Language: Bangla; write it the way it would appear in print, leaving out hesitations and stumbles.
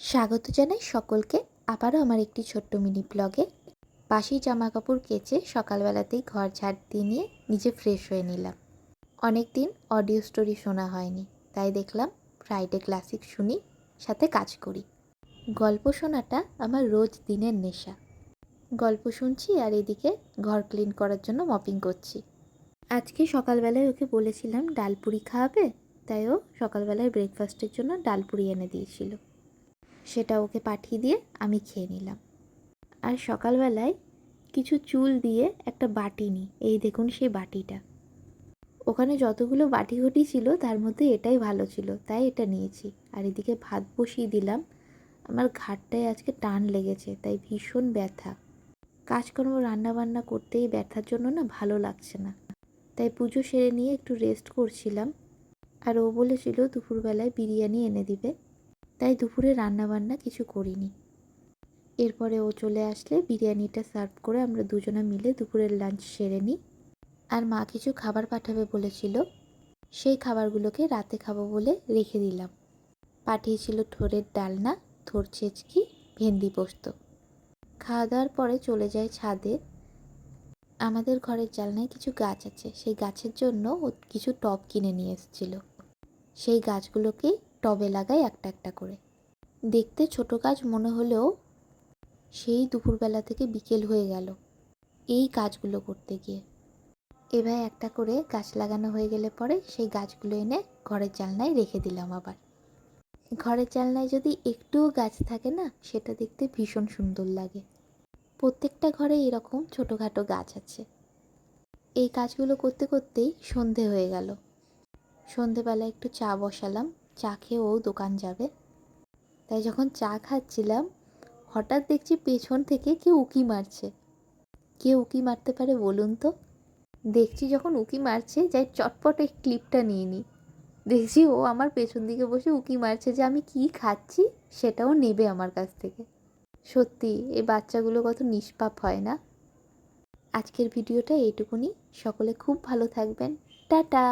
স্বাগত জানাই সকলকে আবারও আমার একটি ছোট্ট মিনি ব্লগে। বাসি জামা কাপড় কেচে সকালবেলাতেই ঘর ঝাড় দিয়ে নিয়ে নিজে ফ্রেশ হয়ে নিলাম। অনেক দিন অডিও স্টোরি শোনা হয়নি, তাই দেখলাম ফ্রাইডে ক্লাসিক শুনি, সাথে কাজ করি। গল্প শোনাটা আমার রোজ দিনের নেশা। গল্প শুনছি আর এদিকে ঘর ক্লিন করার জন্য মপিং করছি। আজকে সকালবেলায় ওকে বলেছিলাম ডালপুরি খাওয়াবে, তাই ও সকালবেলায় ব্রেকফাস্টের জন্য ডালপুরি এনে দিয়েছিল। সেটা ওকে পাঠিয়ে দিয়ে আমি খেয়ে নিলাম। আর সকালবেলায় কিছু চুল দিয়ে একটা বাটি নিই, এই দেখুন সেই বাটিটা। ওখানে যতগুলো বাটি ঘটি ছিল তার মধ্যে এটাই ভালো ছিল, তাই এটা নিয়েছি। আর এদিকে ভাত বসিয়ে দিলাম। আমার ঘাড়টায় আজকে টান লেগেছে, তাই ভীষণ ব্যথা। কাজকর্ম রান্নাবান্না করতেই ব্যথার জন্য না ভালো লাগছে না, তাই পুজো সেরে নিয়ে একটু রেস্ট করছিলাম। আর ও বলেছিল দুপুরবেলায় বিরিয়ানি এনে দিবে, তাই দুপুরে রান্নাবান্না কিছু করিনি। এরপরে ও চলে আসলে বিরিয়ানিটা সার্ভ করে আমরা দুজনে মিলে দুপুরের লাঞ্চ সেরে নিই। আর মা কিছু খাবার পাঠাবে বলেছিল, সেই খাবারগুলোকে রাতে খাবো বলে রেখে দিলাম। পাঠিয়েছিল থোড়ের ডালনা, থোড় ছেচকি, ভেন্ডি পোস্ত। খাওয়া দাওয়ার পরে চলে যাই ছাদে। আমাদের ঘরের জানলায় কিছু গাছ আছে, সেই গাছের জন্য ও কিছু টব কিনে নিয়ে এসেছিল। সেই গাছগুলোকেই টবে লাগাই একটা একটা করে। দেখতে ছোট গাছ মনে হলেও সেই দুপুরবেলা থেকে বিকেল হয়ে গেল এই কাজগুলো করতে গিয়ে। এবার একটা করে গাছ লাগানো হয়ে গেলে পরে সেই গাছগুলো এনে ঘরের জানলায় রেখে দিলাম। আবার ঘরের জানলায় যদি একটুও গাছ থাকে না, সেটা দেখতে ভীষণ সুন্দর লাগে। প্রত্যেকটা ঘরে এরকম ছোটোখাটো গাছ আছে। এই কাজগুলো করতে করতেই সন্ধে হয়ে গেল। সন্ধেবেলা একটু চা বসালাম, চা খেয়ে ও দোকান যাবে। তাই যখন চা খাচ্ছিলাম হঠাৎ দেখছি পেছন থেকে কেউ উঁকি মারছে। কে উঁকি মারতে পারে বলুন তো? দেখছি যখন উঁকি মারছে, যাই চটপট এই ক্লিপটা নিয়ে নিই। দেখছি ও আমার পেছন দিকে বসে উঁকি মারছে যে আমি কি খাচ্ছি সেটাও নেবে আমার কাছ থেকে। সত্যি এই বাচ্চাগুলো কত নিষ্পাপ হয় না। আজকের ভিডিওটা এইটুকুনি। সকলে খুব ভালো থাকবেন। টাটা।